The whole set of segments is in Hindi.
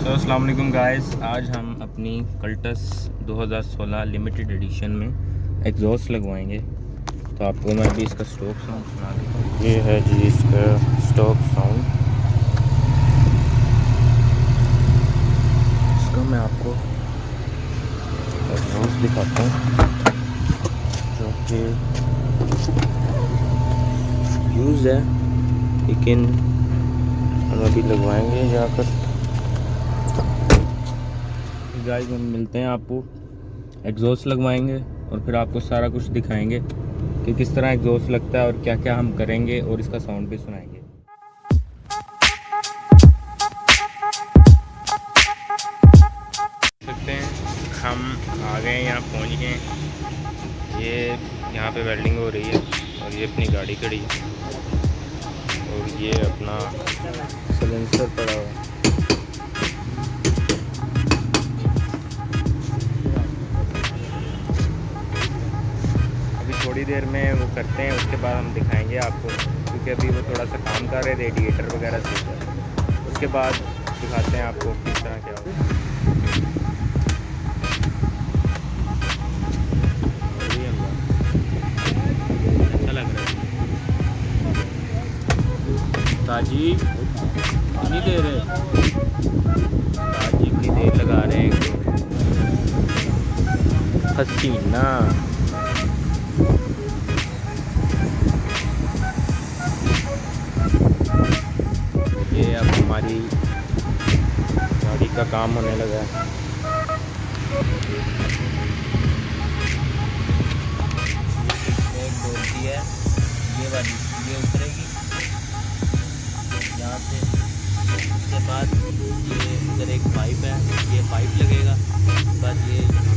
तो अस्सलाम वालेकुम गाइस, आज हम अपनी कल्टस 2016 लिमिटेड एडिशन में एग्जॉस्ट लगवाएंगे। तो आपको मैं अभी इसका स्टॉक साउंड सुना देता हूँ। ये है जी इसका स्टॉक साउंड। इसका मैं आपको एग्जॉस्ट दिखाता हूँ जो कि यूज़ है, लेकिन हम अभी लगवाएंगे जाकर। गाइस हम मिलते हैं, आपको एग्जॉस्ट लगवाएंगे और फिर आपको सारा कुछ दिखाएंगे कि किस तरह एग्जॉस्ट लगता है और क्या क्या हम करेंगे और इसका साउंड भी सुनाएंगे। सकते हैं हम आ गए, यहाँ पहुँच गए। ये यहाँ पे वेल्डिंग हो रही है और ये अपनी गाड़ी खड़ी है और ये अपना सिलेंसर पड़ा हुआ है। थोड़ी देर में वो करते हैं, उसके बाद हम दिखाएंगे आपको, क्योंकि अभी वो थोड़ा सा काम कर रहे थे, रेडिएटर वगैरह से। उसके बाद दिखाते हैं आपको किस तरह क्या होगा। अच्छा लग रहा है। ताजी कितनी देर है, ताजी कितनी देर लगा रहे हैं हसीना। ये अब हमारी गाड़ी का काम होने लगा है। एक डोलती है ये वाली, ये उतरेगी यहाँ से। उसके बाद ये उधर एक पाइप है, ये पाइप लगेगा। उसके बाद ये यहाँ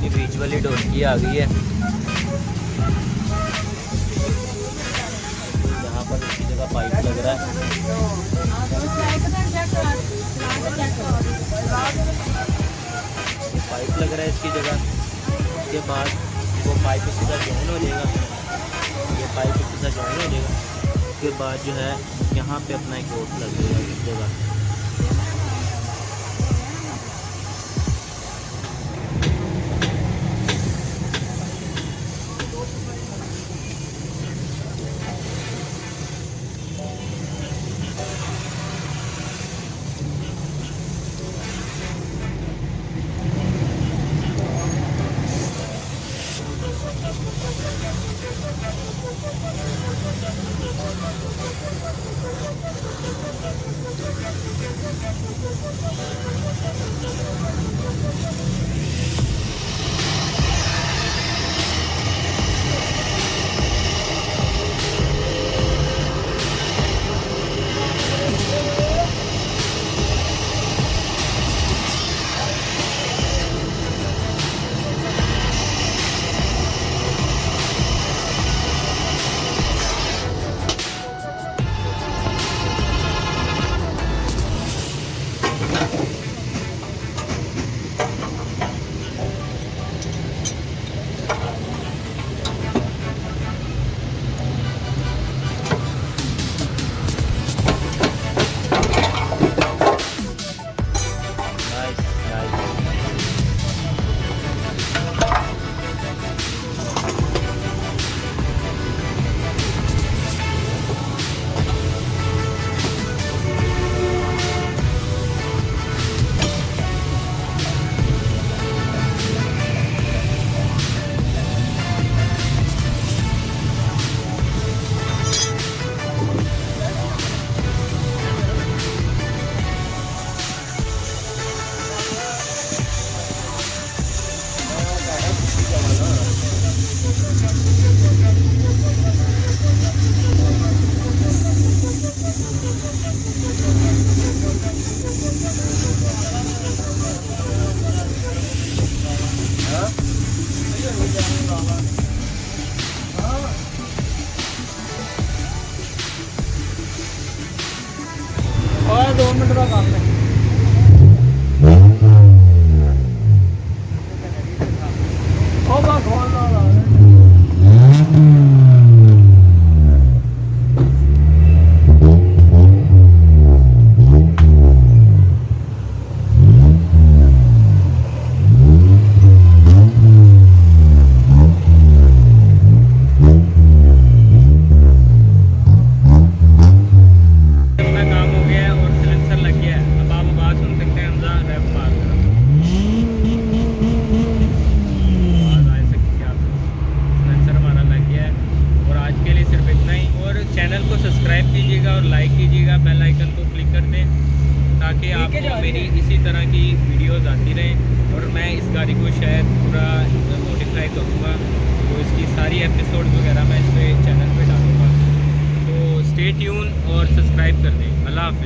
पे बीच वाली ढोलकी आ गई है। यहाँ पर उसकी जगह पाइप लग रहा है। पाइप लग रहा है इसकी जगह। उसके बाद वो पाइप इसके साथ जॉइन हो जाएगा, ये पाइप इसके साथ जॉइन हो जाएगा। उसके बाद जो है यहाँ पे अपना एक रोड लग जाएगा इस जगह। और 2 मिनट का काम है। Oh, my God. मेरी इसी तरह की वीडियोस आती रहें और मैं इस गाड़ी को शायद पूरा मॉडिफाई करूँगा, तो इसकी सारी एपिसोड्स वगैरह मैं इस पे चैनल पे डालूँगा। तो स्टे ट्यून और सब्सक्राइब कर दें। अल्लाह हाफ़िज़।